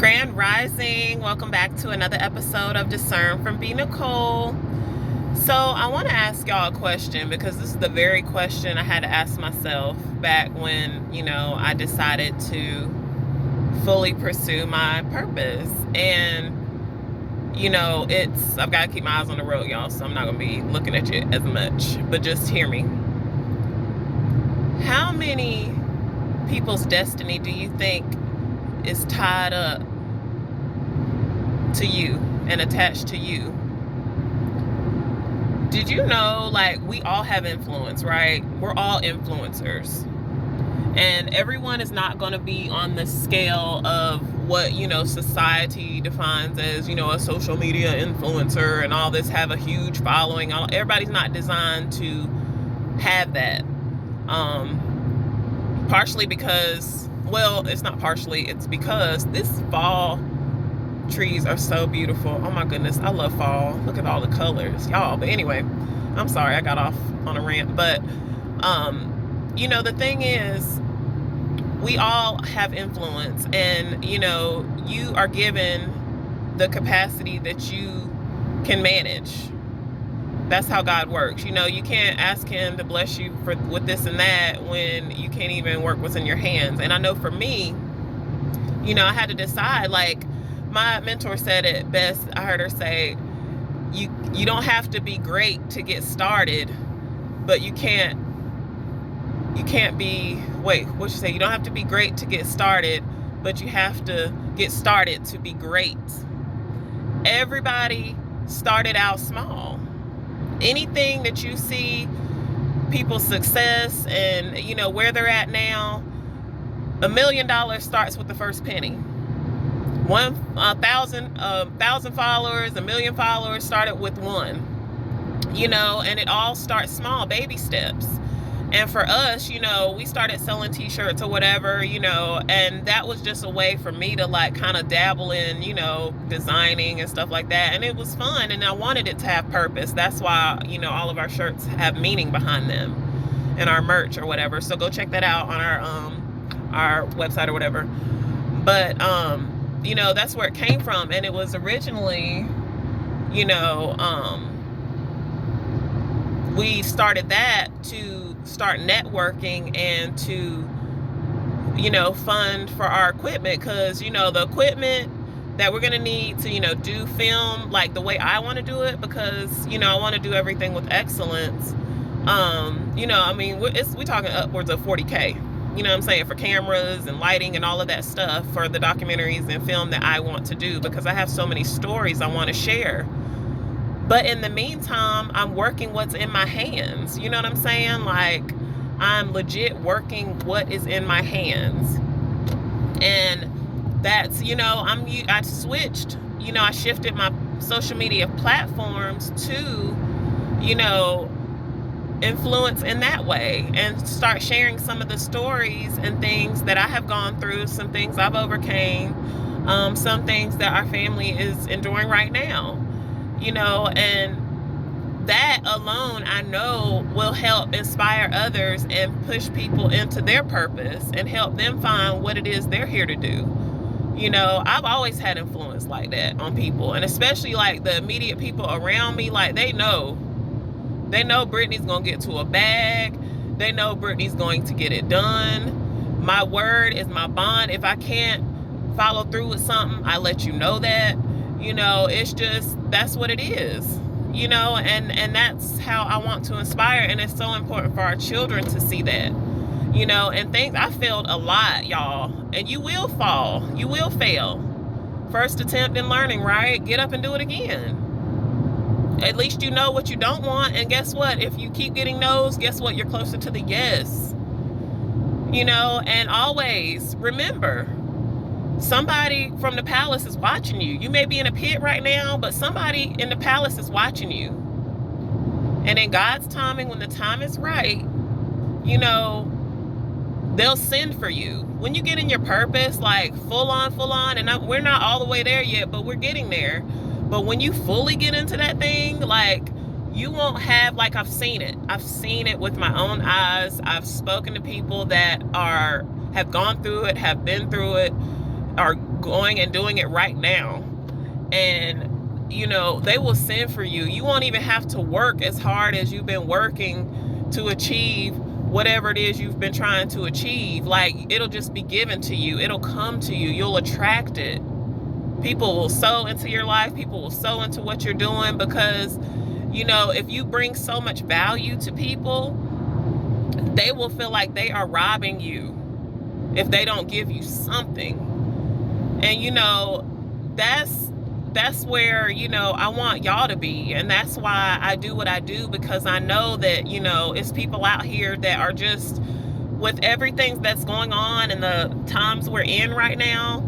Grand Rising. Welcome back to another episode of Discern From B, Nicole. So I want to ask y'all a question because this is the very question I had to ask myself back when, I decided to fully pursue my purpose. And, I've got to keep my eyes on the road, y'all, so I'm not going to be looking at you as much, but just hear me. How many people's destiny do you think is tied up to you and attached to you? Did you know, we all have influence, right? We're all influencers. And everyone is not going to be on the scale of what, society defines as, a social media influencer and all this, have a huge following. Everybody's not designed to have that. Partially because, it's not partially, it's because this fall trees are so beautiful. Oh my goodness, I love fall. Look at all the colors, y'all. But anyway, I'm sorry I got off on a rant. But the thing is, we all have influence, and you are given the capacity that you can manage. That's how God works. You can't ask him to bless you with this and that when you can't even work what's in your hands. And I know for me, I had to decide, my mentor said it best. I heard her say, you don't have to be great to get started, but you can't be, what'd she say? You don't have to be great to get started, but you have to get started to be great. Everybody started out small. Anything that you see people's success and, where they're at now, $1 million starts with the first penny. 1,000 followers, 1 million followers started with one, and it all starts small, baby steps. And for us, we started selling t-shirts or whatever, and that was just a way for me to kind of dabble in, designing and stuff like that. And it was fun, and I wanted it to have purpose. That's why, all of our shirts have meaning behind them and our merch or whatever. So go check that out on our website or whatever. But, that's where it came from. And it was originally, we started that to start networking and to, fund for our equipment. Because, the equipment that we're going to need to, do film the way I want to do it, because, I want to do everything with excellence. We're talking upwards of $40K. You know what I'm saying, for cameras and lighting and all of that stuff for the documentaries and film that I want to do, because I have so many stories I want to share. But in the meantime, I'm working what's in my hands. You know what I'm saying? I'm legit working what is in my hands. And that's, I switched, I shifted my social media platforms to, influence in that way, and start sharing some of the stories and things that I have gone through, some things I've overcame, some things that our family is enduring right now, and that alone I know will help inspire others and push people into their purpose and help them find what it is they're here to do. I've always had influence like that on people, and especially the immediate people around me. They know Brittany's going to get to a bag. They know Brittany's going to get it done. My word is my bond. If I can't follow through with something, I let you know that. It's just, that's what it is. And that's how I want to inspire. And it's so important for our children to see that. And things, I failed a lot, y'all. And you will fall. You will fail. First attempt in learning, right? Get up and do it again. At least you know what you don't want. And guess what? If you keep getting no's, guess what? You're closer to the yes. And always remember, somebody from the palace is watching you. You may be in a pit right now, but somebody in the palace is watching you. And in God's timing, when the time is right, they'll send for you. When you get in your purpose, full on, and we're not all the way there yet, but we're getting there. But when you fully get into that thing, you won't have, I've seen it with my own eyes. I've spoken to people that have gone through it, have been through it, are going and doing it right now. And they will send for you. You won't even have to work as hard as you've been working to achieve whatever it is you've been trying to achieve. Like, it'll just be given to you. It'll come to you. You'll attract it. People will sow into your life. People will sow into what you're doing, because if you bring so much value to people, they will feel like they are robbing you if they don't give you something. And that's where I want y'all to be. And that's why I do what I do, because I know that it's people out here that are just, with everything that's going on and the times we're in right now,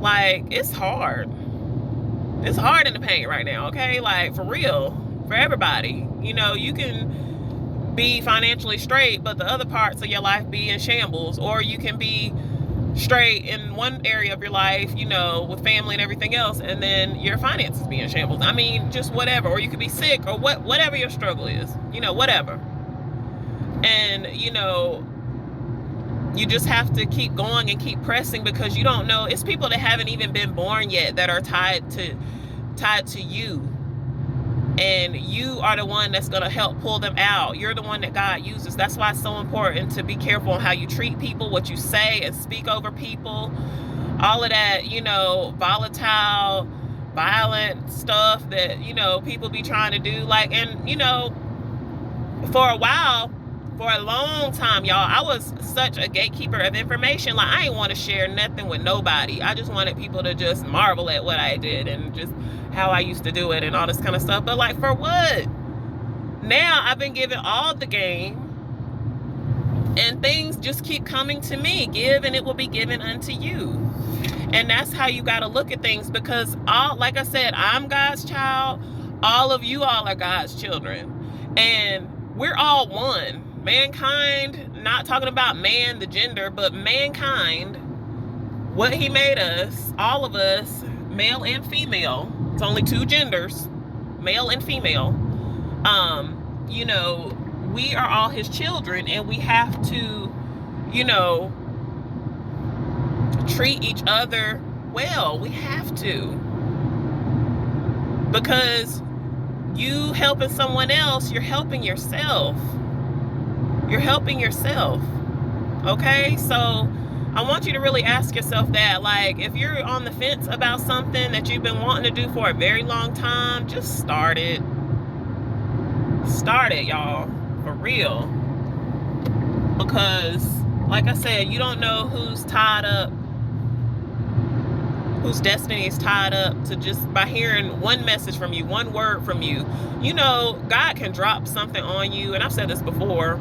like, it's hard in the paint right now, okay? Like, for real, for everybody. You can be financially straight, but the other parts of your life be in shambles. Or you can be straight in one area of your life, with family and everything else, and then your finances be in shambles. I mean, just whatever. Or you could be sick, or whatever your struggle is, whatever. And you just have to keep going and keep pressing, because you don't know. It's people that haven't even been born yet that are tied to you. And you are the one that's going to help pull them out. You're the one that God uses. That's why it's so important to be careful on how you treat people, what you say and speak over people. All of that, volatile, violent stuff that, people be trying to do. Like, and, for a while, for a long time, y'all, I was such a gatekeeper of information. Like, I didn't want to share nothing with nobody. I just wanted people to just marvel at what I did and just how I used to do it and all this kind of stuff. But like, for what? Now I've been given all the game, and things just keep coming to me. Give and it will be given unto you. And that's how you got to look at things, because like I said, I'm God's child. All of you all are God's children, and we're all one. Mankind, not talking about man, the gender, but mankind, what he made us, all of us, male and female. It's only two genders, male and female. We are all his children, and we have to, treat each other well. We have to. Because you helping someone else, you're helping yourself. You're helping yourself. Okay? So I want you to really ask yourself that. Like, if you're on the fence about something that you've been wanting to do for a very long time, just start it. Start it, y'all. For real. Because, like I said, you don't know who's tied up, whose destiny is tied up to just by hearing one message from you, one word from you. God can drop something on you, and I've said this before.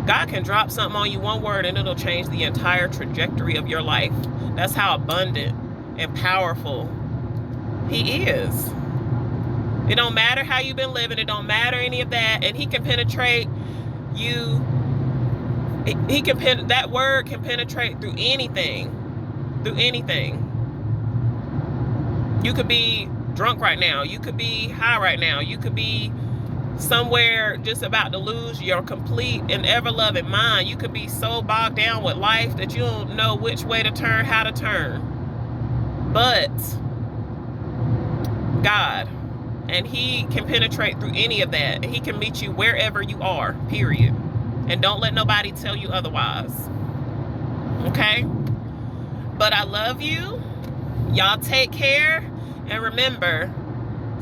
God can drop something on you, one word, and it'll change the entire trajectory of your life. That's how abundant and powerful he is. It don't matter how you've been living. It don't matter any of that. And he can penetrate you. That word can penetrate through anything. Through anything. You could be drunk right now. You could be high right now. You could be somewhere just about to lose your complete and ever-loving mind. You could be so bogged down with life that you don't know which way to turn, how to turn. But God, and he can penetrate through any of that. And he can meet you wherever you are, period. And don't let nobody tell you otherwise. Okay? But I love you. Y'all take care. And remember,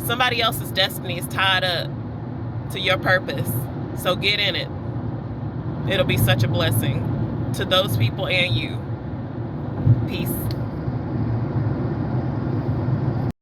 somebody else's destiny is tied up to your purpose. So get in it. It'll be such a blessing to those people and you. Peace.